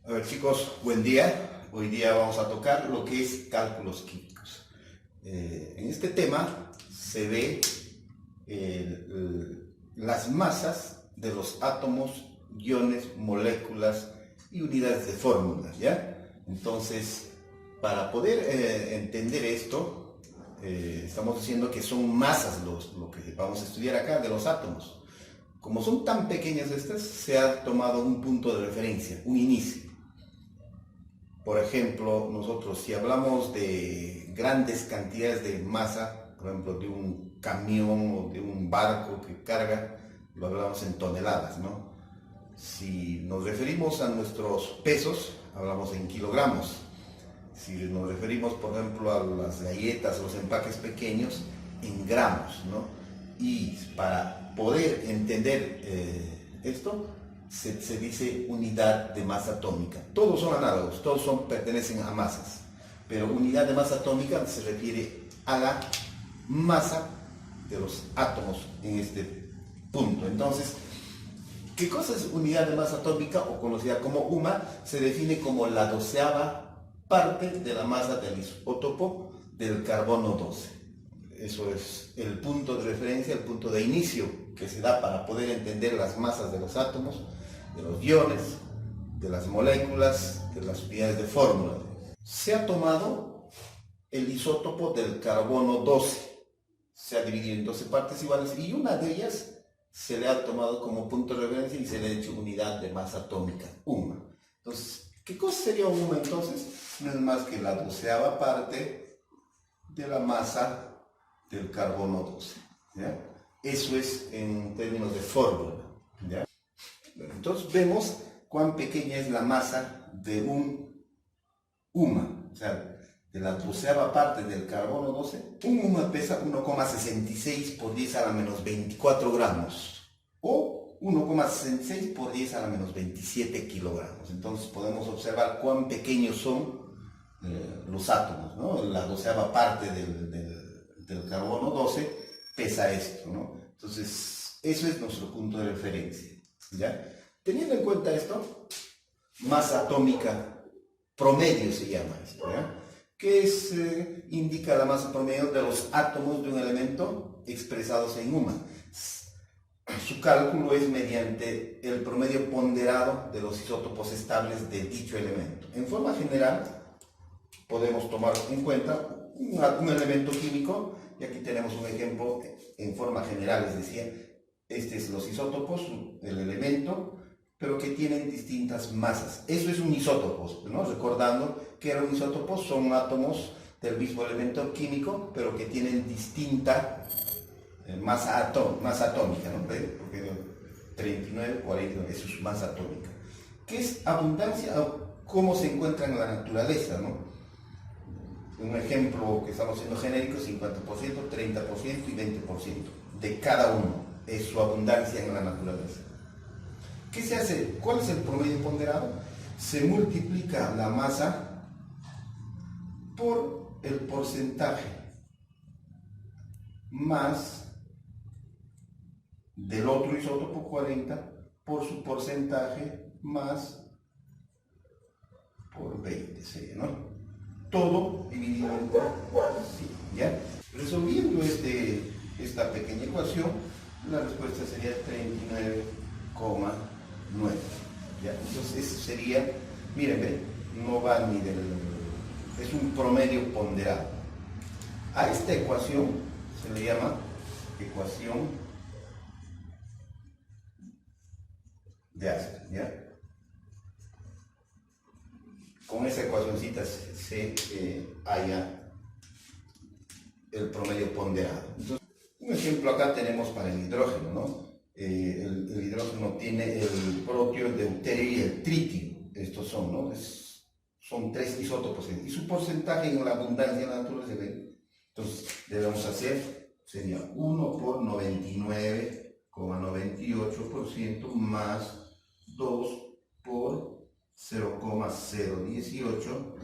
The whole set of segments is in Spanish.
A ver chicos, buen día. Hoy día vamos a tocar lo que es cálculos químicos. En este tema se ve las masas de los átomos, iones, moléculas y unidades de fórmula, ¿ya? Entonces, para poder entender esto, estamos diciendo que son masas lo que vamos a estudiar acá de los átomos. Como son tan pequeñas estas, se ha tomado un punto de referencia, un inicio. Por ejemplo, nosotros si hablamos de grandes cantidades de masa, por ejemplo, de un camión o de un barco que carga, lo hablamos en toneladas, ¿no? Si nos referimos a nuestros pesos, hablamos en kilogramos. Si nos referimos, por ejemplo, a las galletas, los empaques pequeños, en gramos, ¿no? Y para poder entender esto, se dice unidad de masa atómica. Todos son análogos, todos pertenecen a masas, pero unidad de masa atómica se refiere a la masa de los átomos en este punto. Entonces, ¿qué cosa es unidad de masa atómica o conocida como UMA? Se define como la 12ª parte de la masa del isótopo del carbono 12. Eso es el punto de referencia, el punto de inicio que se da para poder entender las masas de los átomos, de los iones, de las moléculas, de las unidades de fórmula. Se ha tomado el isótopo del carbono 12, se ha dividido en 12 partes iguales y una de ellas se le ha tomado como punto de referencia y se le ha hecho unidad de masa atómica, UMA. Entonces, ¿qué cosa sería UMA entonces? No es más que la 12ª parte de la masa del carbono 12, ¿ya? Eso es en términos de fórmula, ¿ya? Entonces vemos cuán pequeña es la masa de un UMA, o sea, de la 12ª parte del carbono 12, un UMA pesa 1,66 por 10 a la menos 24 gramos, o 1,66 por 10 a la menos 27 kilogramos. Entonces podemos observar cuán pequeños son los átomos, ¿no? La 12ª parte del carbono 12 pesa esto, ¿no? Entonces, eso es nuestro punto de referencia, ¿ya? Teniendo en cuenta esto, masa atómica promedio se llama esto, ¿ya? Que es, indica la masa promedio de los átomos de un elemento expresados en UMA. Su cálculo es mediante el promedio ponderado de los isótopos estables de dicho elemento. En forma general, podemos tomar en cuenta un elemento químico, y aquí tenemos un ejemplo en forma general, es decir, este es los isótopos, el elemento, pero que tienen distintas masas. Eso es un isótopo, ¿no? Recordando que un isótopo son átomos del mismo elemento químico, pero que tienen distinta masa atómica, ¿no? Porque 39, 49, eso es masa atómica. ¿Qué es abundancia? ¿Cómo se encuentra en la naturaleza, no? Un ejemplo que estamos siendo genérico, 50%, 30% y 20% de cada uno es su abundancia en la naturaleza. ¿Qué se hace? ¿Cuál es el promedio ponderado? Se multiplica la masa por el porcentaje más del otro isótopo 40 por su porcentaje más por 20 sería, ¿no? Todo dividido entre 100, ¿ya? Resolviendo esta pequeña ecuación, la respuesta sería 39,9, ¿ya? Entonces eso sería, miren, no va ni es un promedio ponderado. A esta ecuación se le llama ecuación de Asper, ¿ya? Con esa ecuacióncita se halla el promedio ponderado. Entonces, un ejemplo acá tenemos para el hidrógeno, ¿no? El hidrógeno tiene el protio, el deuterio y el tritio. Estos son, ¿no? Son 3 isótopos y su porcentaje en la abundancia en la naturaleza. Entonces, debemos hacer, sería 1 por 99,98% más 2 por 0,018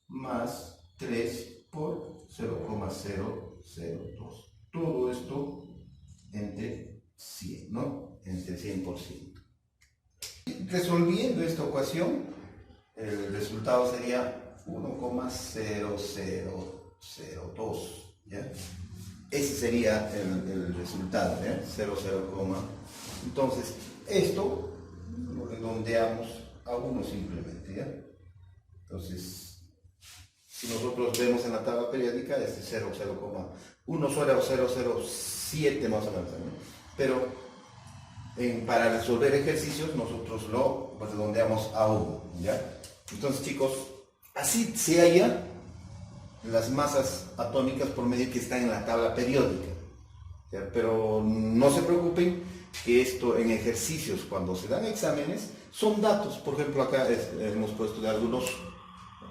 más 3 por 0,002. Todo esto entre 100, ¿no? Entre 100%. Resolviendo esta ecuación, el resultado sería 1,0002, ¿ya? Ese sería el resultado, ¿ya? 00, entonces esto lo redondeamos a 1 simplemente, ¿ya? Entonces, si nosotros vemos en la tabla periódica, este 0,007 más o menos, ¿no? Pero para resolver ejercicios nosotros lo redondeamos a 1, ¿ya? Entonces, chicos, así se halla las masas atómicas por medio que están en la tabla periódica, ¿ya? Pero no se preocupen que esto en ejercicios, cuando se dan exámenes, son datos. Por ejemplo, acá hemos puesto de algunos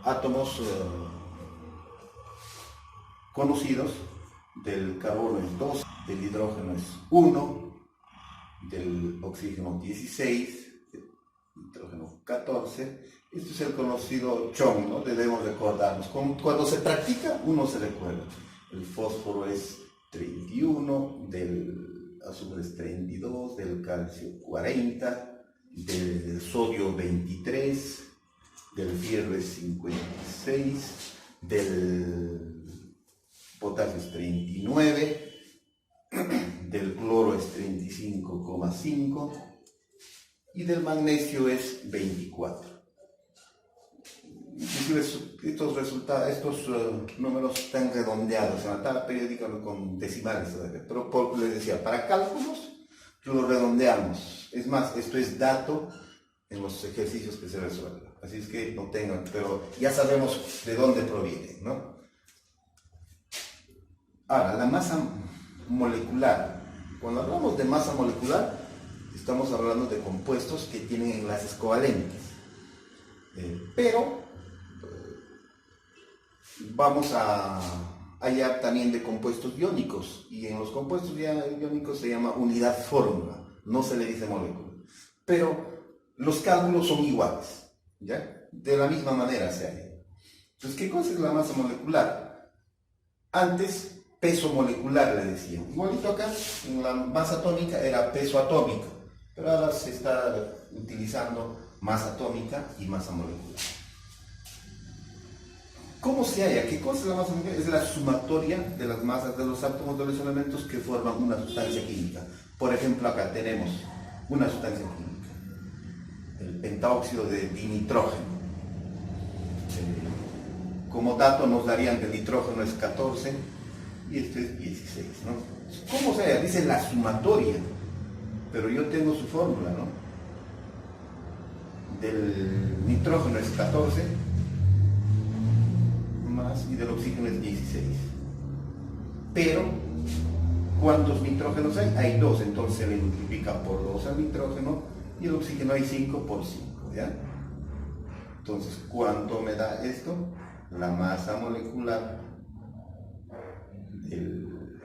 átomos conocidos. Del carbono es 2, del hidrógeno es 1, del oxígeno 16, del nitrógeno 14. Este es el conocido CHON, ¿no? Debemos recordarnos. Cuando se practica, uno se recuerda. El fósforo es 31, del azufre es 32, del calcio 40, del sodio 23, del fierro es 56, del potasio es 39, del cloro es 35,5 y del magnesio es 24. Inclusive estos números están redondeados en la tabla periódica con decimales, pero les decía, para cálculos lo redondeamos. Es más, esto es dato en los ejercicios que se resuelven. Así es que no tengan, pero ya sabemos de dónde proviene, ¿no? Ahora, la masa molecular. Cuando hablamos de masa molecular, estamos hablando de compuestos que tienen enlaces covalentes. Pero vamos a hallar también de compuestos iónicos. Y en los compuestos iónicos se llama unidad fórmula. No se le dice molécula. Pero los cálculos son iguales, ¿ya? De la misma manera se halla. Entonces, ¿qué cosa es la masa molecular? Antes, peso molecular le decían. Igualito acá, en la masa atómica era peso atómico, pero ahora se está utilizando masa atómica y masa molecular. ¿Cómo se halla? ¿Qué cosa es la masa molecular? Es la sumatoria de las masas de los átomos de los elementos que forman una sustancia química. Por ejemplo, acá tenemos una sustancia química, el pentaóxido de dinitrógeno. Como dato nos darían que el nitrógeno es 14 y este es 16, ¿no? ¿Cómo se halla? Dice la sumatoria, pero yo tengo su fórmula, ¿no? Del nitrógeno es 14 más y del oxígeno es 16. Pero, ¿cuántos nitrógenos hay? Hay 2, entonces se le multiplica por 2 al nitrógeno y el oxígeno hay 5 por 5, ¿ya? Entonces, ¿cuánto me da esto? La masa molecular del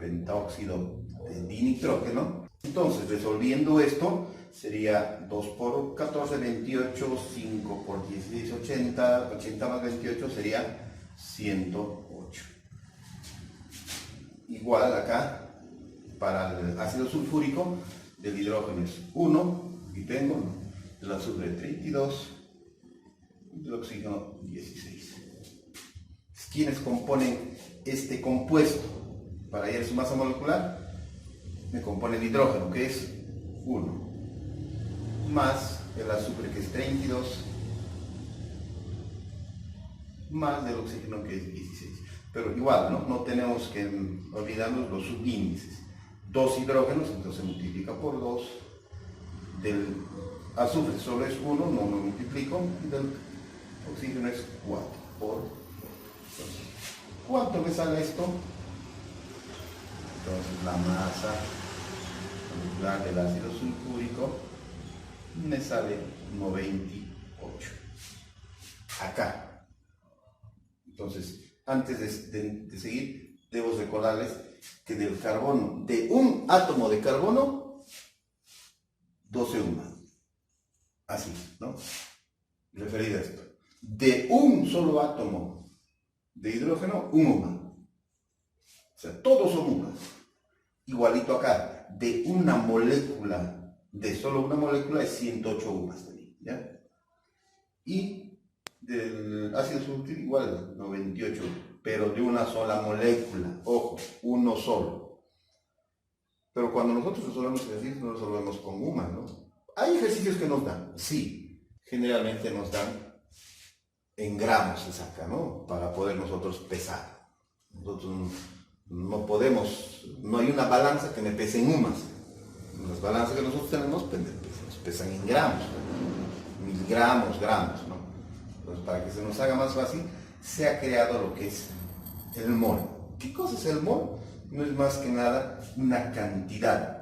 pentaóxido de dinitrógeno. Entonces, resolviendo esto, sería 2 por 14, 28, 5 por 16, 80, 80 más 28 sería 108. Igual acá, para el ácido sulfúrico, del hidrógeno es 1, y tengo, ¿no? Del azufre 32, y del oxígeno 16. ¿Quiénes componen este compuesto? Para hallar su masa molecular, me compone el hidrógeno, que es 1, más el azufre, que es 32, más del oxígeno, que es 16. Pero igual, ¿no? No tenemos que olvidarnos los subíndices. 2 hidrógenos, entonces se multiplica por 2. Del azufre solo es 1, no lo multiplico. Y del oxígeno es 4 por 2. ¿Cuánto me sale esto? Entonces la masa molecular del ácido sulfúrico me sale 98. Acá. Entonces, antes de seguir, debo recordarles que del carbono, de un átomo de carbono, 12 UMA. Así, ¿no? Referido a esto. De un solo átomo de hidrógeno, un UMA. O sea, todos son UMAs. Igualito acá, de una molécula de solo una molécula es 108 UMAS también, ¿ya? Y del ácido sulfúrico igual, 98, pero de una sola molécula, ojo, uno solo. Pero cuando nosotros resolvemos ejercicios, no resolvemos con UMAS, ¿no? Hay ejercicios que nos dan, sí, generalmente nos dan en gramos se saca, ¿no? Para poder nosotros pesar. Nosotros no podemos, no hay una balanza que me pese en UMAS. Las balanzas que nosotros tenemos nos pesan en gramos, ¿no? Miligramos, gramos, ¿no? Entonces, para que se nos haga más fácil, se ha creado lo que es el mol. ¿Qué cosa es el mol? No es más que nada una cantidad.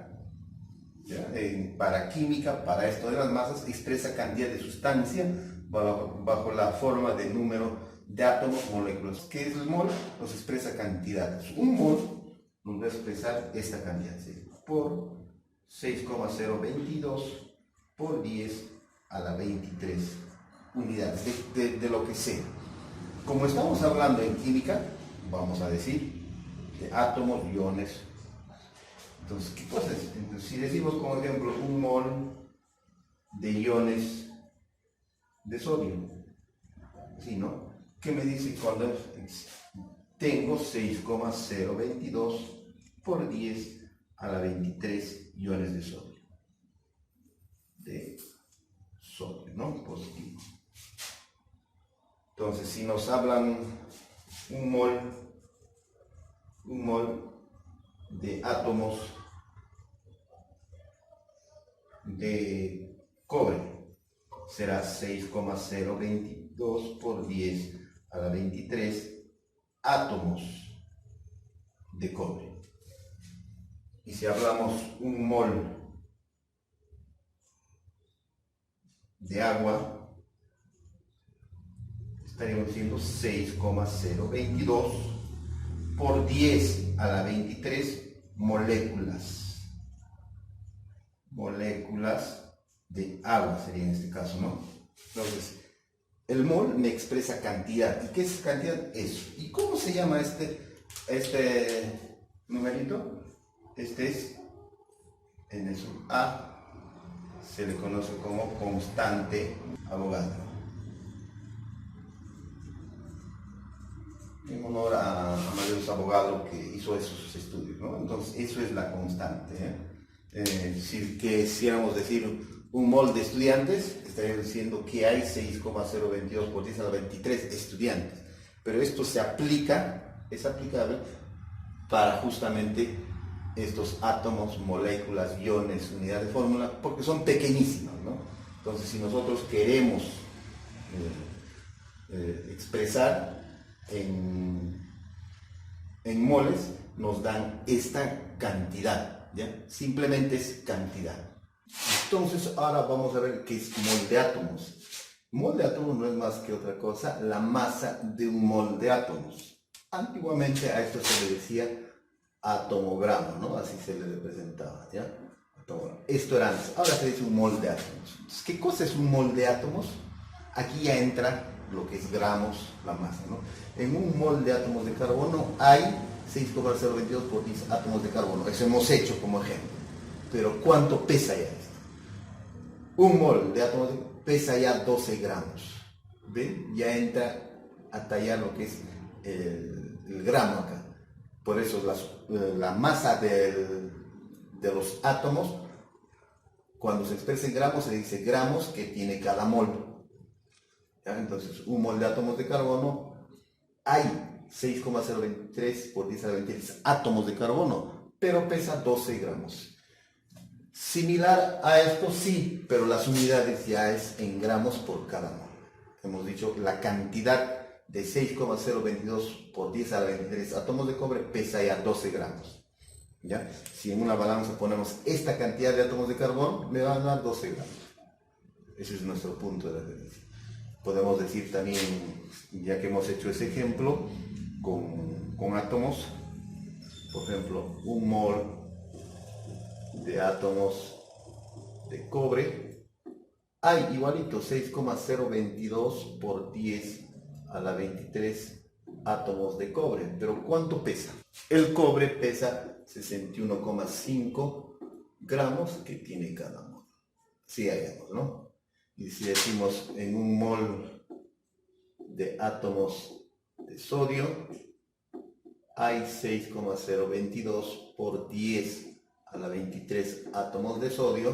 Para química, para esto de las masas, expresa cantidad de sustancia bajo la forma de número de átomos moléculas. ¿Qué es el mol? Nos expresa cantidades. Un mol nos va a expresar esta cantidad, ¿sí? Por 6,022 por 10 a la 23 unidades, de lo que sea. Como estamos hablando en química, vamos a decir de átomos, iones. Entonces, ¿qué cosa es? Entonces, si decimos como ejemplo un mol de iones de sodio, ¿sí, no? ¿Qué me dice cuando tengo 6,022 por 10 a la 23 iones de sodio? De sodio, ¿no? Positivo. Entonces, si nos hablan un mol de átomos de cobre, será 6,022 por 10 a la 23 átomos de cobre. Y si hablamos un mol de agua, estaríamos diciendo 6,022 por 10 a la 23 moléculas de agua sería en este caso, ¿no? Entonces, el mol me expresa cantidad. ¿Y qué es cantidad? Eso. ¿Y cómo se llama este numerito? Este es en el sub A, se le conoce como constante Avogadro. En honor a Amadeus Avogadro, que hizo esos estudios, ¿no? Entonces, eso es la constante, si quisiéramos decir un mol de estudiantes, estaríamos diciendo que hay 6,022 por 10 a la 23 estudiantes. Pero esto es aplicable para justamente estos átomos, moléculas, iones, unidades de fórmula, porque son pequeñísimos, ¿no? Entonces, si nosotros queremos expresar en moles, nos dan esta cantidad, ¿ya? Simplemente es cantidad. Entonces, ahora vamos a ver qué es mol de átomos. Mol de átomos no es más que otra cosa, la masa de un mol de átomos. Antiguamente a esto se le decía atomogramo, ¿no? Así se le representaba, ¿ya? Esto era antes, ahora se dice un mol de átomos. Entonces, ¿qué cosa es un mol de átomos? Aquí ya entra lo que es gramos, la masa, ¿no? En un mol de átomos de carbono hay 6,022 por 10 átomos de carbono. Eso hemos hecho como ejemplo. Pero ¿cuánto pesa ya esto? Un mol de átomos pesa ya 12 gramos. ¿Ven? Ya entra a tallar lo que es el gramo acá. Por eso la masa de los átomos, cuando se expresa en gramos, se dice gramos que tiene cada mol. ¿Ya? Entonces, un mol de átomos de carbono, hay 6,023 por 10 a la 23 átomos de carbono, pero pesa 12 gramos. Similar a esto, sí, pero las unidades ya es en gramos por cada mol. Hemos dicho la cantidad de 6,022 por 10 a la 23 átomos de cobre pesa ya 12 gramos. ¿Ya? Si en una balanza ponemos esta cantidad de átomos de carbono, me van a dar 12 gramos. Ese es nuestro punto de referencia. Podemos decir también, ya que hemos hecho ese ejemplo, con átomos, por ejemplo, un mol de átomos de cobre, hay igualito 6,022 por 10 a la 23 átomos de cobre. Pero ¿cuánto pesa? El cobre pesa 61,5 gramos que tiene cada mol. sí hallamos, ¿no? Y si decimos en un mol de átomos de sodio, hay 6,022 por 10 a la 23 átomos de sodio,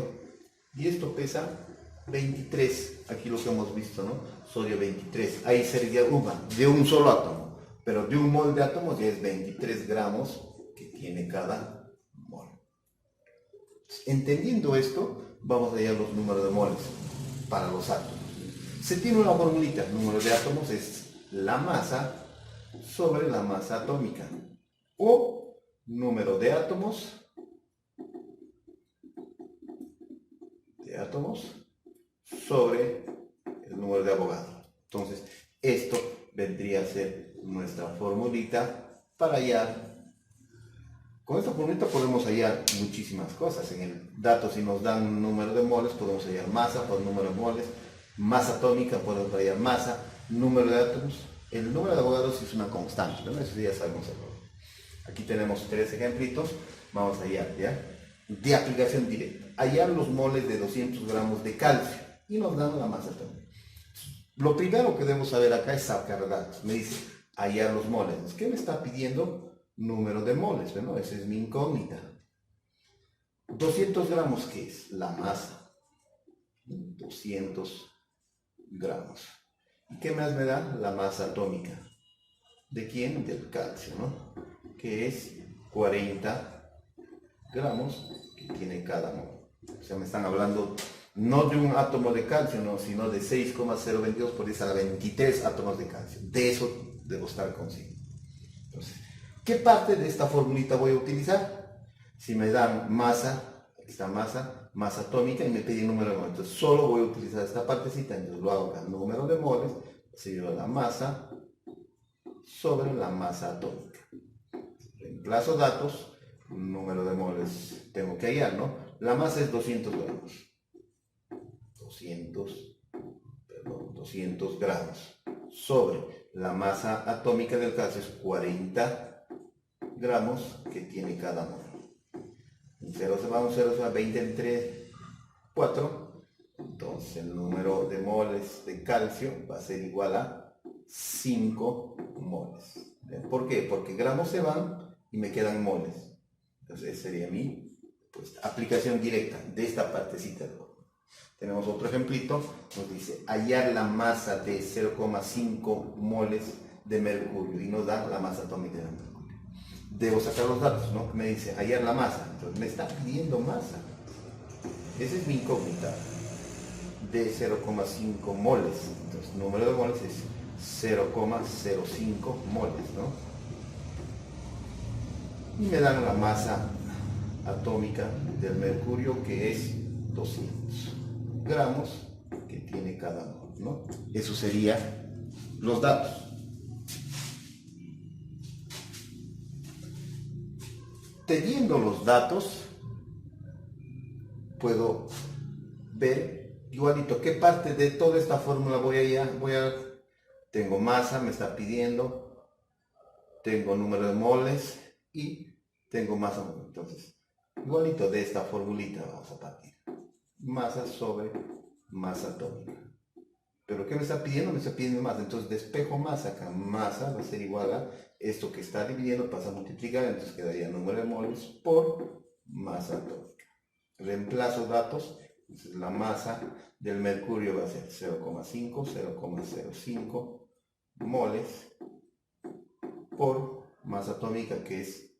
y esto pesa 23, aquí lo que hemos visto, ¿no? Sodio 23, ahí sería una, de un solo átomo, pero de un mol de átomos ya es 23 gramos que tiene cada mol. Entendiendo esto, vamos a hallar los números de moles para los átomos. Se tiene una formulita, el número de átomos es la masa sobre la masa atómica, o número de átomos sobre el número de Avogadro. Entonces, esto vendría a ser nuestra formulita para hallar. Con esta formulita podemos hallar muchísimas cosas. En el dato, si nos dan un número de moles, podemos hallar masa por número de moles, masa atómica, podemos hallar masa, número de átomos. El número de Avogadro es una constante, ¿no? Eso ya sabemos. Aquí tenemos 3 ejemplitos. Vamos a hallar, ¿ya? De aplicación directa. Hallar los moles de 200 gramos de calcio y nos dan la masa atómica. Lo primero que debemos saber acá es sacar datos. Me dice hallar los moles. ¿Qué me está pidiendo? Número de moles, ¿no? Esa es mi incógnita. 200 gramos, ¿qué es? La masa. 200 gramos. ¿Y qué más me da? La masa atómica. ¿De quién? Del calcio, ¿no? Que es 40 gramos que tiene cada mol. O sea, me están hablando no de un átomo de calcio, no, sino de 6,022 por 10 a la 23 átomos de calcio. De eso debo estar consciente. Entonces, ¿qué parte de esta formulita voy a utilizar? Si me dan masa, esta masa atómica, y me piden número de moles, entonces solo voy a utilizar esta partecita, entonces lo hago al número de moles, sería la masa sobre la masa atómica. Reemplazo datos, número de moles tengo que hallar, ¿no? La masa es 200 gramos. 200 gramos sobre la masa atómica del calcio es 40 gramos que tiene cada mol. Un 0 se va, un 0 se va, 20 entre 4. Entonces el número de moles de calcio va a ser igual a 5 moles. ¿Por qué? Porque gramos se van y me quedan moles. Entonces esa sería mi aplicación directa de esta partecita. Tenemos otro ejemplito, nos dice hallar la masa de 0,5 moles de mercurio y nos da la masa atómica de mercurio. Debo sacar los datos, ¿no? Me dice hallar la masa, entonces me está pidiendo masa. Esa es mi incógnita, de 0,5 moles. Entonces el número de moles es 0,05 moles, ¿no? Y me dan la masa atómica del mercurio, que es 200 gramos que tiene cada mol, ¿no? Eso sería los datos. Teniendo los datos, puedo ver igualito qué parte de toda esta fórmula voy a tengo masa, me está pidiendo, tengo número de moles y tengo masa. Entonces, igualito de esta formulita vamos a partir. Masa sobre masa atómica. ¿Pero qué me está pidiendo? Me está pidiendo masa. Entonces despejo masa acá. Masa va a ser igual a esto que está dividiendo, pasa a multiplicar, entonces quedaría número de moles por masa atómica. Reemplazo datos. Entonces la masa del mercurio va a ser 0,05 moles por masa atómica, que es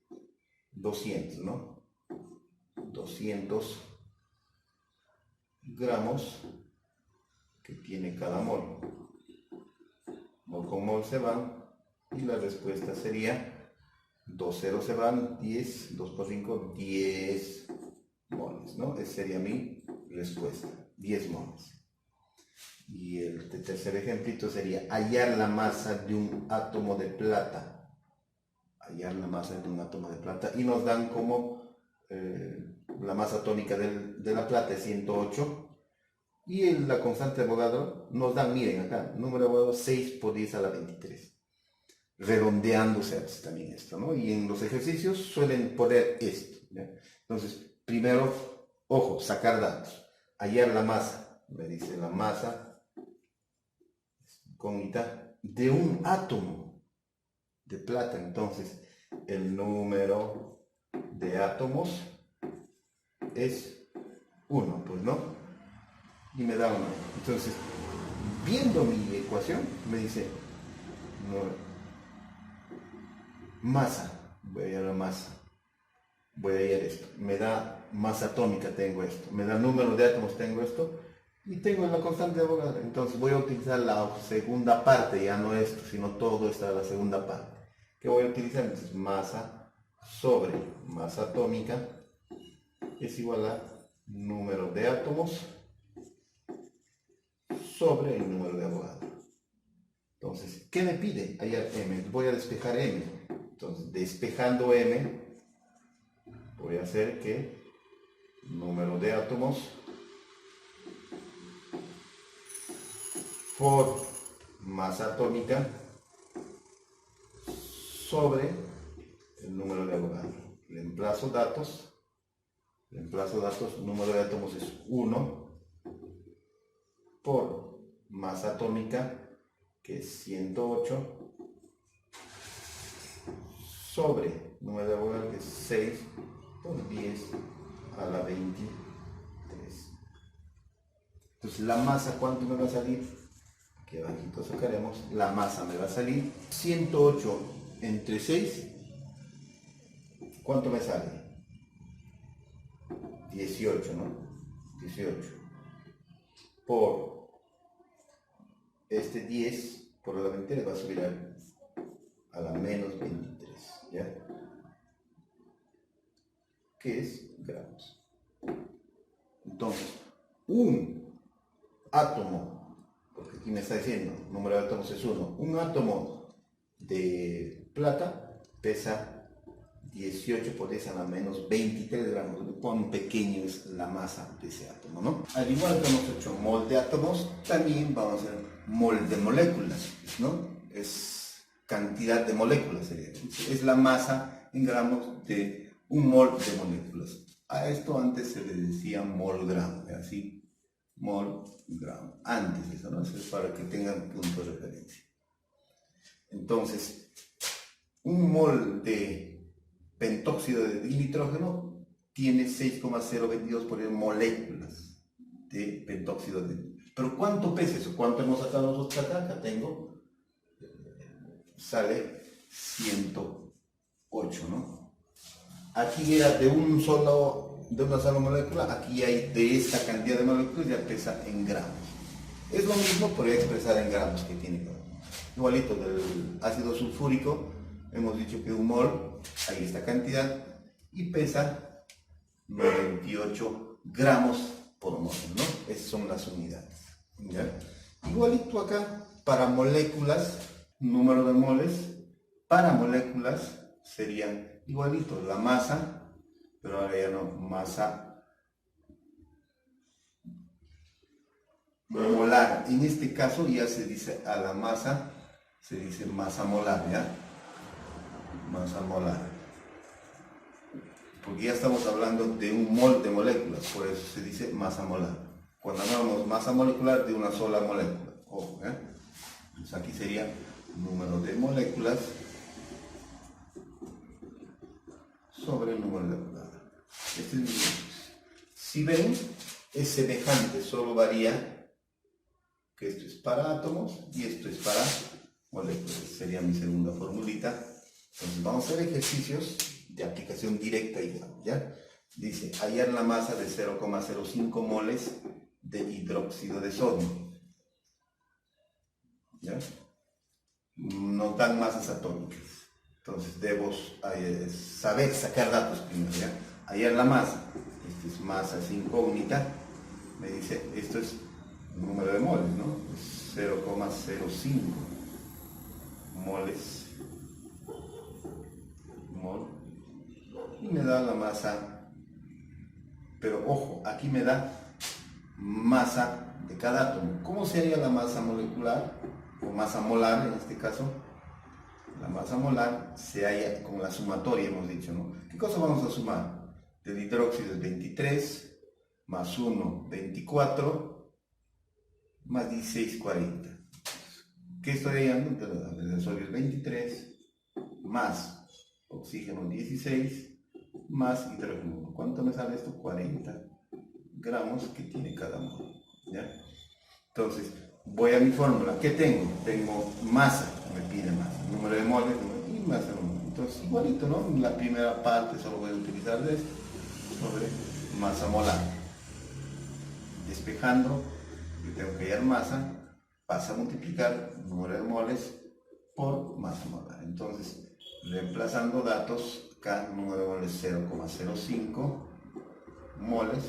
200, ¿no? 200 gramos que tiene cada mol. Mol con mol se van y la respuesta sería 2 ceros se van, 10, 2 por 5, 10 moles, ¿no? Esa sería mi respuesta, 10 moles. Y el tercer ejemplito sería hallar la masa de un átomo de plata. Hallar la masa de un átomo de plata y nos dan como la masa atómica de la plata es 108 y la constante de Avogadro nos dan, miren acá, número de Avogadro 6 por 10 a la 23. Redondeándose también esto, ¿no? Y en los ejercicios suelen poner esto, ¿ya? Entonces, primero, ojo, sacar datos. hallar la masa, me dice la masa incógnita de un átomo de plata. Entonces, el número de átomos es 1, pues, ¿no? Y me da 1. Entonces, viendo mi ecuación, me dice masa, voy a hallar la masa, voy a hallar esto, me da masa atómica, tengo esto, me da número de átomos, tengo esto, y tengo la constante de Avogadro. Entonces voy a utilizar la segunda parte, ya no esto, sino todo está en la segunda parte. ¿Qué voy a utilizar? Entonces masa sobre masa atómica es igual a número de átomos sobre el número de Avogadro. Entonces, ¿qué me pide? Hallar M. Voy a despejar M. Entonces, despejando M, voy a hacer que número de átomos por masa atómica sobre el número de Avogadro. Reemplazo datos, número de átomos es 1 por masa atómica, que es 108, sobre número de Avogadro, que es 6 por 10 a la 23. Entonces, la masa, ¿cuánto me va a salir? Aquí abajito sacaremos, la masa me va a salir 108 entre 6, ¿cuánto me sale? 18, ¿no? 18 por este 10 por la 20 le va a subir a la menos 23, ¿ya? ¿Qué es? Gramos. Entonces, un átomo, porque aquí me está diciendo, número de átomos es 1, un átomo de plata pesa 18 por 10 a la menos 23 gramos. Cuán pequeño es la masa de ese átomo, ¿no? Al igual que hemos hecho mol de átomos, también vamos a hacer mol de moléculas, ¿no? Es cantidad de moléculas, sería. Es la masa en gramos de un mol de moléculas. A esto antes se le decía mol gramo, así, mol gramo. Antes eso, ¿no? Eso es para que tengan punto de referencia. Entonces, un mol de pentóxido de nitrógeno tiene 6,022 por moléculas de pentóxido de nitrógeno. Pero ¿cuánto pesa eso? ¿Cuánto hemos sacado nosotros acá? Acá tengo, sale 108, ¿no? Aquí era de una sola molécula, aquí hay de esta cantidad de moléculas, ya pesa en gramos. Es lo mismo, pero expresar en gramos que tiene cada uno. Igualito del ácido sulfúrico, hemos dicho que un mol, hay esta cantidad, y pesa 98 gramos por mol, ¿no? Esas son las unidades, ¿ya? Igualito acá, para moléculas, número de moles, para moléculas serían igualito, la masa, pero ahora ya no, masa molar. En este caso ya se dice a la masa, se dice masa molar, ¿ya? Masa molar, porque ya estamos hablando de un mol de moléculas, por eso se dice masa molar. Cuando hablamos masa molecular de una sola molécula, ojo, ¿eh? Entonces aquí sería número de moléculas sobre el número de Avogadro. Este es si ven, es semejante, solo varía que esto es para átomos y esto es para moléculas. Sería mi segunda formulita. Entonces vamos a hacer ejercicios de aplicación directa, ¿ya? Dice, hallar la masa de 0,05 moles de hidróxido de sodio, ¿ya? Nos dan masas atómicas. Entonces debo saber sacar datos primero, ¿ya? Hallar la masa. Esta es masa, es incógnita. Me dice, esto es el número de moles, ¿no? 0,05 moles. Y me da la masa, pero ojo, aquí me da masa de cada átomo. ¿Cómo se halla la masa molecular o masa molar en este caso? La masa molar se halla con la sumatoria, hemos dicho, ¿no? ¿Qué cosa vamos a sumar? Del hidróxido es 23, más 1, 24, más 16, 40. ¿Qué estoy hallando? El sodio es 23, más oxígeno 16, más hidrógeno 1. ¿Cuánto me sale esto? 40 gramos que tiene cada mol. ¿Ya? Entonces, voy a mi fórmula. ¿Qué tengo? Tengo masa, me pide masa, número de moles y masa. Entonces, igualito, ¿no? En la primera parte solo voy a utilizar de esto sobre masa molar. Despejando, yo tengo que hallar masa, pasa a multiplicar número de moles por masa molar. Entonces, reemplazando datos, acá número de moles 0,05 moles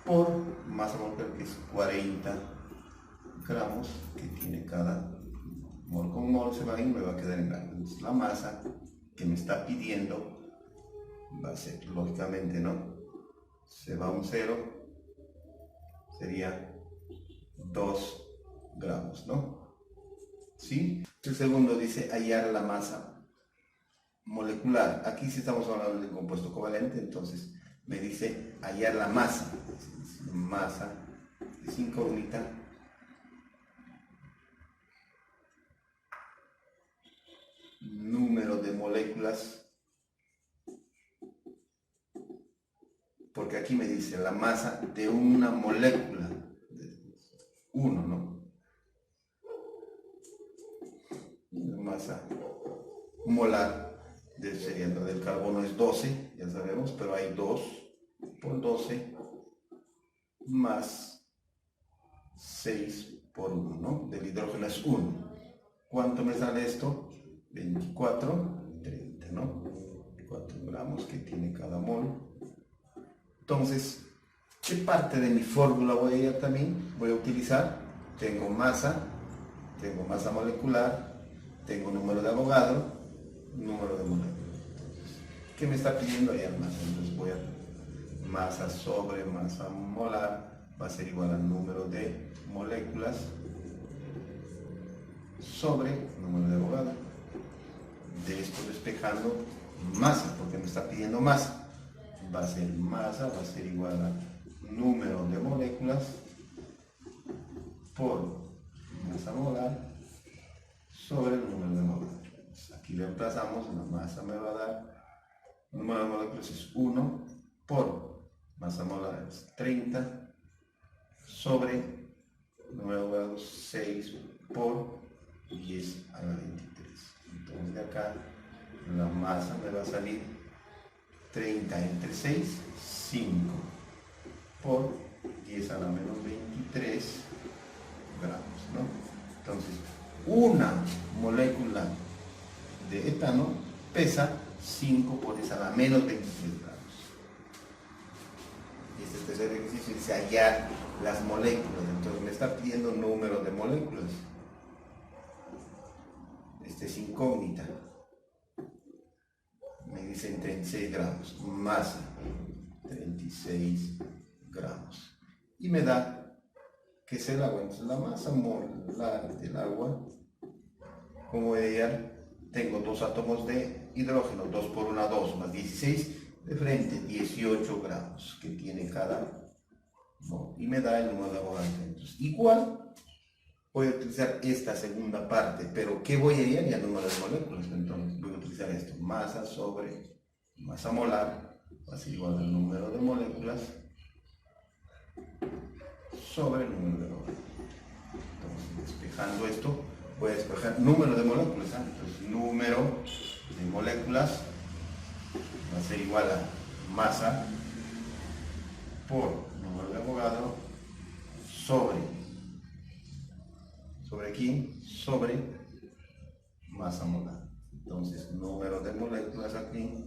por masa molar, que es 40 gramos que tiene cada mol. Con mol se va a ir, me va a quedar en gramos. Entonces, la masa que me está pidiendo va a ser, lógicamente, ¿no? Se va un 0, sería 2 gramos, ¿no? ¿Sí? El segundo dice hallar la masa molecular. Aquí sí estamos hablando de compuesto covalente, entonces me dice hallar la masa. Masa es incógnita. Número de moléculas, porque aquí me dice la masa de una molécula, 1, ¿no? La masa molar sería la del carbono es 12, ya sabemos, pero hay 2 por 12 más 6 por 1, ¿no? Del hidrógeno es 1. ¿Cuánto me sale esto? 24, 30, ¿no? 4 gramos que tiene cada mol. Entonces, ¿qué parte de mi fórmula voy a ir también? Voy a utilizar, tengo masa molecular, tengo número de Avogadro, número de moléculas. ¿Qué me está pidiendo ahí al masa? Entonces voy a masa sobre masa molar, va a ser igual al número de moléculas sobre número de Avogadro. De esto despejando masa, porque me está pidiendo masa. Va a ser masa, va a ser igual a número de moléculas por masa molar sobre el número de moléculas. Aquí reemplazamos, la masa me va a dar, el número de moléculas es 1 por masa molar es 30 sobre el número de moléculas 6 por 10 a la 23. Entonces de acá la masa me va a salir 30 entre 6, 5 por 10 a la menos 23 gramos, ¿no? Entonces, una molécula de etano pesa 5 por 10 a la menos 23 gramos. Y este tercer ejercicio dice hallar las moléculas. Entonces me está pidiendo número de moléculas. Este es incógnita. Me dicen 36 gramos, masa 36 gramos. Y me da que es el agua. Entonces la masa molar del agua, como ella, tengo 2 átomos de hidrógeno, 2 por 1, 2, más 16, de frente 18 gramos que tiene cada mol. Y me da el número de Avogadro. Entonces, igual voy a utilizar esta segunda parte, pero ¿qué voy a hallar? Ya número de moléculas. Entonces voy a utilizar esto, masa sobre masa molar, va a ser igual al número de moléculas sobre el número de moléculas. Entonces, despejando esto, voy a despejar número de moléculas. Entonces, número de moléculas va a ser igual a masa por número de Avogadro sobre aquí, sobre masa molar. Entonces, número de moléculas aquí,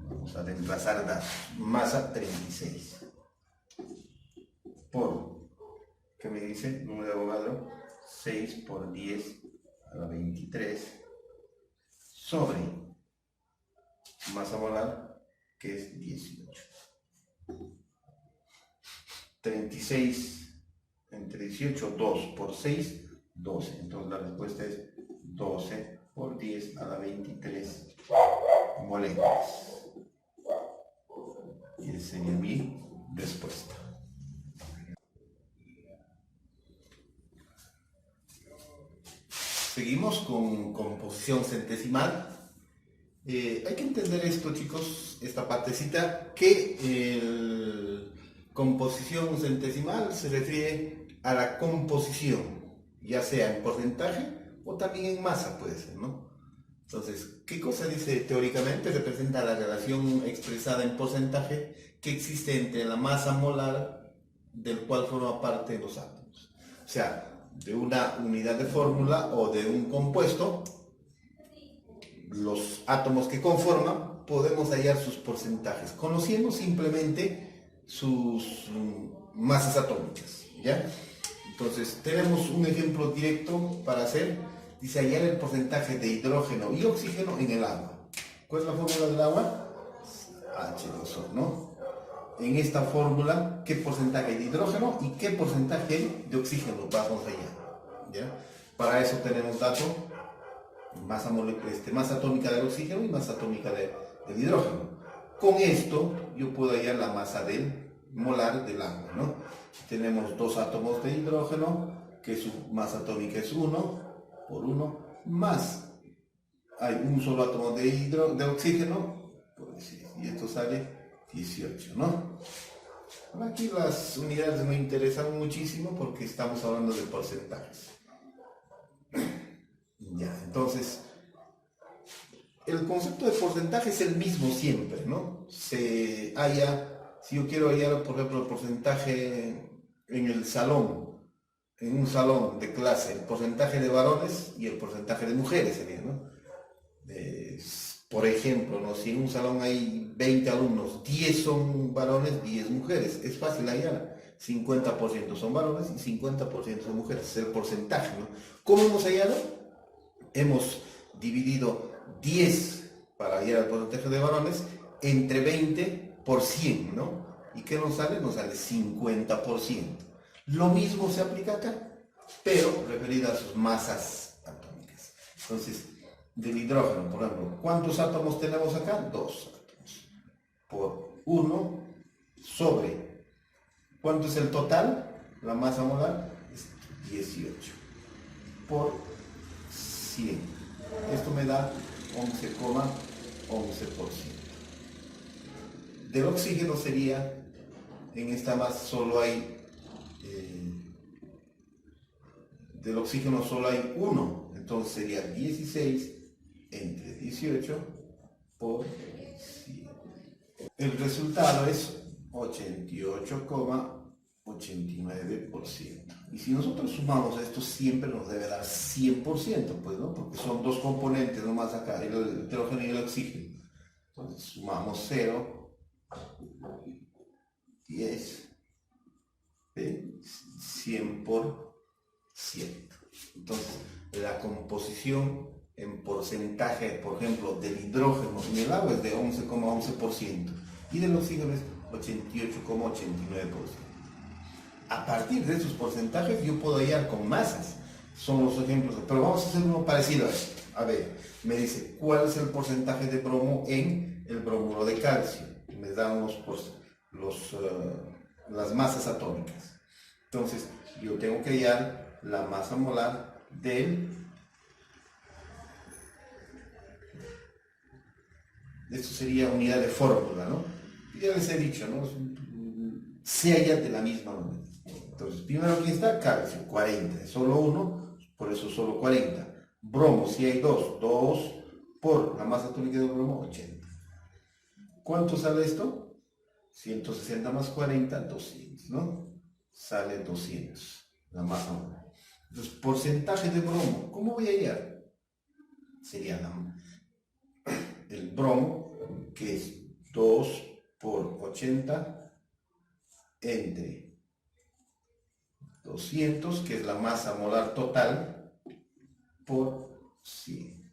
vamos a reemplazar datos. Masa 36 por, ¿qué me dice? Número de Avogadro 6 por 10 a la 23 sobre masa molar, que es 18. 36 entre 18, 2 por 6, 12. Entonces la respuesta es 12 por 10 a la 23 moléculas. seguimos con composición centesimal. Hay que entender esto, chicos, esta partecita, que composición centesimal se refiere a la composición, ya sea en porcentaje o también en masa, puede ser, ¿no? Entonces, ¿qué cosa dice teóricamente? Representa la relación expresada en porcentaje que existe entre la masa molar del cual forma parte los átomos. O sea, de una unidad de fórmula o de un compuesto, los átomos que conforman, podemos hallar sus porcentajes, conociendo simplemente sus masas atómicas, ¿ya? Entonces, tenemos un ejemplo directo para hacer. Dice hallar el porcentaje de hidrógeno y oxígeno en el agua. ¿Cuál es la fórmula del agua? H2O, ¿no? En esta fórmula, ¿qué porcentaje hay de hidrógeno y qué porcentaje hay de oxígeno? Vamos allá, ¿ya? Para eso tenemos dato, masa atómica del oxígeno y masa atómica del hidrógeno. Con esto, yo puedo hallar la masa molar del agua, ¿no? Tenemos dos átomos de hidrógeno, que su masa atómica es 1 por 1, más hay un solo átomo de oxígeno, y esto sale 18, ¿no? Aquí las unidades me interesan muchísimo porque estamos hablando de porcentajes. Ya, entonces, el concepto de porcentaje es el mismo siempre, ¿no? Si yo quiero hallar, por ejemplo, el porcentaje en el salón, en un salón de clase, el porcentaje de varones y el porcentaje de mujeres sería, ¿no? Por ejemplo, ¿no? Si en un salón hay 20 alumnos, 10 son varones, 10 mujeres. Es fácil hallar. 50% son varones y 50% son mujeres. Es el porcentaje, ¿no? ¿Cómo hemos hallado? Hemos dividido 10 para hallar el porcentaje de varones entre 20 por 100, ¿no? ¿Y qué nos sale? Nos sale 50%. Lo mismo se aplica acá, pero referido a sus masas atómicas. Entonces, del hidrógeno, por ejemplo, ¿cuántos átomos tenemos acá? 2 átomos. Por 1 sobre. ¿Cuánto es el total? La masa molar es 18. Por 100. Esto me da 11,11%. Del oxígeno sería, en esta masa solo hay del oxígeno solo hay 1, entonces sería 16 entre 18 por 100. El resultado es 88,89%. Y si nosotros sumamos esto, siempre nos debe dar 100%, pues, ¿no? Porque son dos componentes nomás acá, el hidrógeno y el oxígeno. Entonces sumamos 0, 10, 100 por 100. Entonces, la composición en porcentaje, por ejemplo, del hidrógeno en el agua es de 11,11% y del oxígeno es 88,89%. A partir de esos porcentajes yo puedo hallar con masas. Son los ejemplos, pero vamos a hacer uno parecido a esto. A ver, me dice, ¿cuál es el porcentaje de bromo en el bromuro de calcio? Me dan las masas atómicas. Entonces, yo tengo que hallar la masa molar esto sería unidad de fórmula, ¿no? Ya les he dicho, ¿no? Se halla de la misma manera. Entonces, primero aquí está calcio, 40, solo 1, por eso solo 40. Bromo, si hay 2 por la masa atómica del bromo, 80. ¿Cuánto sale esto? 160 más 40, 200, ¿no? Sale 200, la masa molar. Entonces, porcentaje de bromo, ¿cómo voy a hallar? Sería el bromo, que es 2 por 80 entre 200, que es la masa molar total, por 100.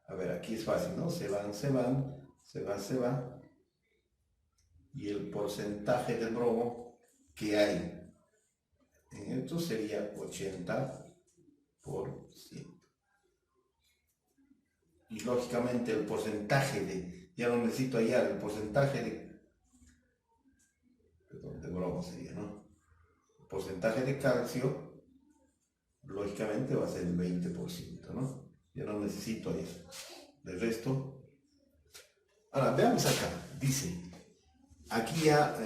A ver, aquí es fácil, ¿no? Se van. Y el porcentaje de bromo que hay en esto sería 80 por 100. Y lógicamente el porcentaje ya no necesito hallar, el porcentaje de bromo sería, ¿no? El porcentaje de calcio lógicamente va a ser el 20%, ¿no? Yo no necesito eso. Del resto, ahora veamos acá, dice, aquí ya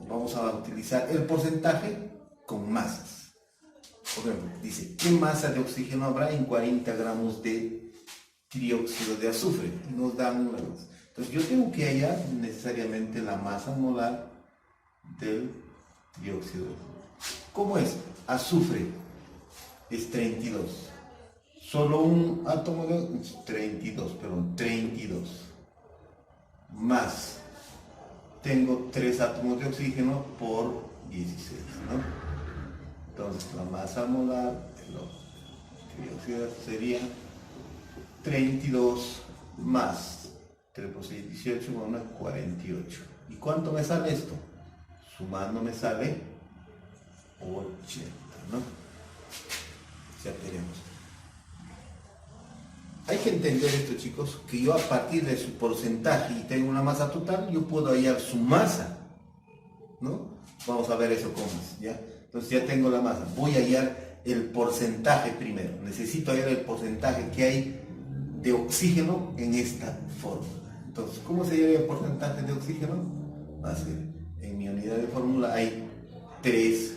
vamos a utilizar el porcentaje con masas. Por ejemplo, dice, ¿qué masa de oxígeno habrá en 40 gramos de trióxido de azufre? Y nos dan una masa. Entonces yo tengo que hallar necesariamente la masa molar del trióxido de azufre. ¿Cómo es? Azufre es 32. Solo un átomo de 32. Más, tengo 3 átomos de oxígeno por 16, ¿no? Entonces la masa molar del trióxido de azufre sería 32 más 3 por 6, 18, más 48. ¿Y cuánto me sale esto? Sumando me sale 80, ¿no? Ya tenemos. Hay que entender esto, chicos, que yo a partir de su porcentaje y tengo una masa total, yo puedo hallar su masa, ¿no? Vamos a ver eso cómo es, ¿ya? Entonces ya tengo la masa. Voy a hallar el porcentaje primero. Necesito hallar el porcentaje que hay de oxígeno en esta fórmula. Entonces, ¿cómo se halla el porcentaje de oxígeno? Va a ser, en mi unidad de fórmula hay 3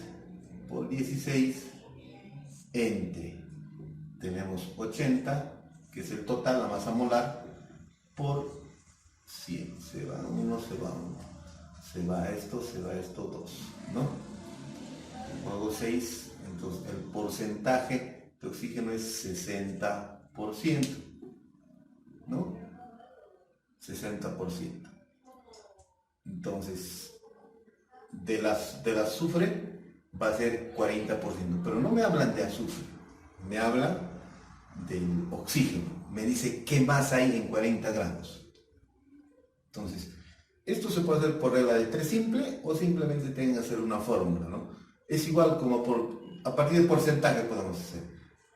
por 16 entre, tenemos 80, que es el total, la masa molar, por 100. Se va 1, se va 1. Se va esto, 2, ¿no? Hago 6, entonces el porcentaje de oxígeno es 60%, ¿no? 60%. Entonces, del azufre va a ser 40%, pero no me hablan de azufre, me hablan del oxígeno. Me dice qué más hay en 40 gramos. Entonces, esto se puede hacer por regla de 3 simple o simplemente tienen que hacer una fórmula, ¿no? Es igual como a partir del porcentaje podemos hacer.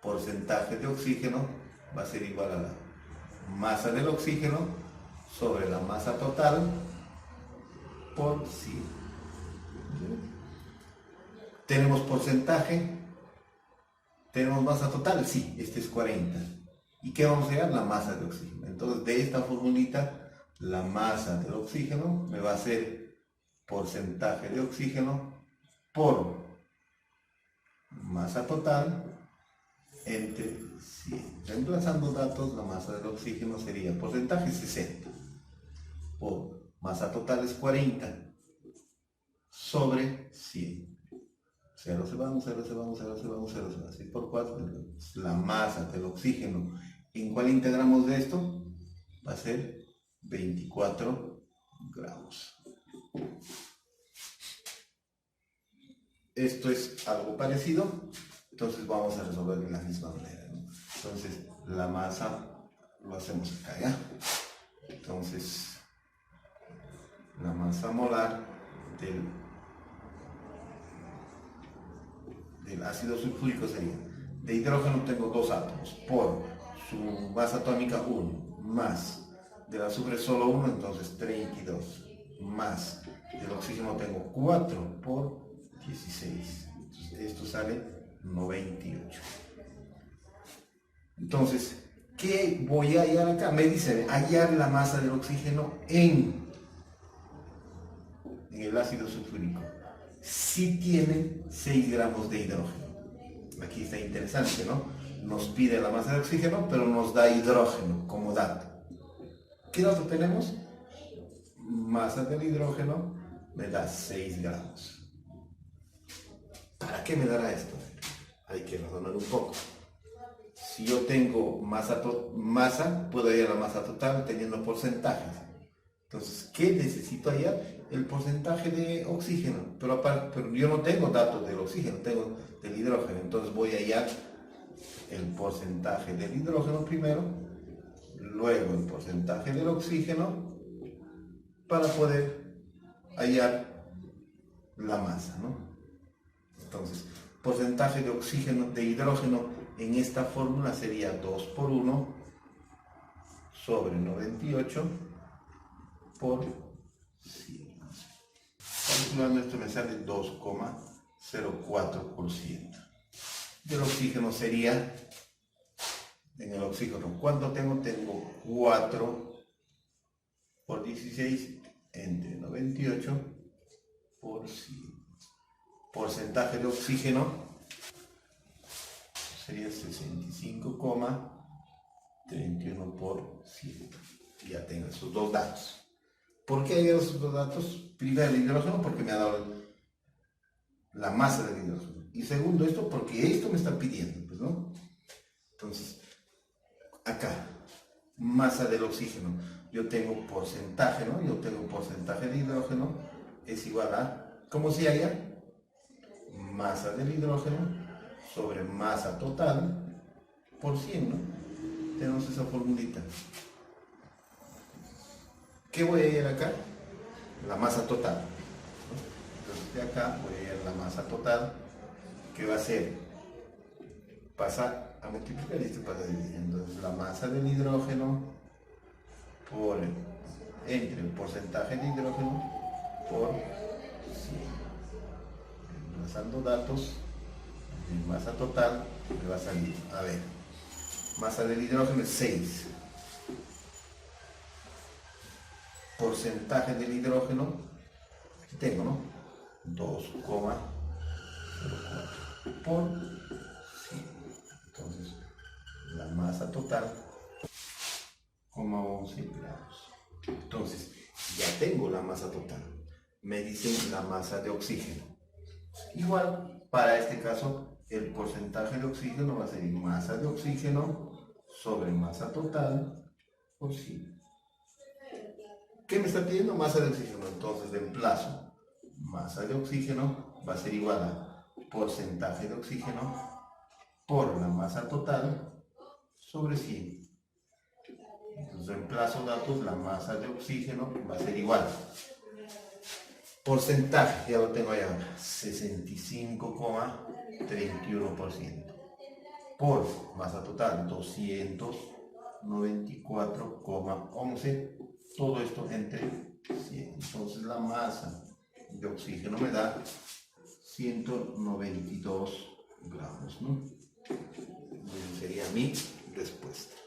Porcentaje de oxígeno va a ser igual a la masa del oxígeno sobre la masa total por 100. Tenemos porcentaje, tenemos masa total, sí, este es 40. ¿Y qué vamos a hallar? La masa de oxígeno. Entonces, de esta formulita, la masa del oxígeno me va a ser porcentaje de oxígeno por masa total entre 100. Reemplazando datos, la masa del oxígeno sería porcentaje 60 por masa total es 40 sobre 100. 0 se va, 0 se va, 0 se va, 0 se va. 6 por 4, la masa del oxígeno en 40 gramos de esto va a ser 24 gramos. Esto es algo parecido, entonces vamos a resolver de la misma manera, ¿no? Entonces la masa lo hacemos acá, ¿ya? Entonces la masa molar del ácido sulfúrico sería, de hidrógeno tengo 2 átomos, por su masa atómica 1, más del azufre solo 1, entonces 32, más del oxígeno tengo 4 por 16, entonces esto sale 98. Entonces, ¿qué voy a hallar acá? Me dice hallar la masa del oxígeno en el ácido sulfúrico. Si tiene 6 gramos de hidrógeno. Aquí está interesante, ¿no? Nos pide la masa de oxígeno, pero nos da hidrógeno como dato. ¿Qué dato tenemos? Masa del hidrógeno me da 6 gramos. ¿Para qué me dará esto? Hay que razonar un poco. Si yo tengo masa, puedo hallar la masa total teniendo porcentajes. Entonces, ¿qué necesito hallar? El porcentaje de oxígeno. Pero yo no tengo datos del oxígeno, tengo del hidrógeno. Entonces voy a hallar el porcentaje del hidrógeno primero, luego el porcentaje del oxígeno, para poder hallar la masa, ¿no? Entonces, porcentaje de oxígeno, de hidrógeno en esta fórmula sería 2 por 1 sobre 98 por 100. Calculando esto me sale 2,04%. del oxígeno sería, en el oxígeno, ¿cuánto tengo? Tengo 4 por 16 entre 98 por 100. Porcentaje de oxígeno sería 65,31 por 100. Ya tengo esos dos datos. ¿Por qué hay esos dos datos? Primero el hidrógeno, porque me ha dado la masa del hidrógeno. Y segundo esto, porque esto me está pidiendo, pues, ¿no? Entonces, acá, masa del oxígeno. Yo tengo porcentaje, ¿no? Yo tengo porcentaje de hidrógeno es igual a, ¿cómo se halla? Masa del hidrógeno sobre masa total por 100, ¿no? Tenemos esa formulita. ¿Qué voy a ir acá? La masa total, ¿no? Entonces de acá voy a ir la masa total, que va a ser, pasa a multiplicar y esto pasa a dividir. Entonces la masa del hidrógeno por entre el porcentaje de hidrógeno por 100. Pasando datos, en masa total me va a salir, a ver, masa del hidrógeno es 6. Porcentaje del hidrógeno, aquí tengo, ¿no? 2,04 por 100. Entonces, la masa total, 11 gramos. Entonces, ya tengo la masa total. Me dicen la masa de oxígeno. Igual, para este caso, el porcentaje de oxígeno va a ser masa de oxígeno sobre masa total por 100. ¿Qué me está pidiendo? Masa de oxígeno. Entonces, reemplazo masa de oxígeno va a ser igual a porcentaje de oxígeno por la masa total sobre 100. Entonces, reemplazo datos, la masa de oxígeno va a ser igual. Porcentaje, ya lo tengo allá, 65,31%. Por masa total, 294,11. Todo esto entre 100. Entonces la masa de oxígeno me da 192 gramos, ¿no? Esa sería mi respuesta.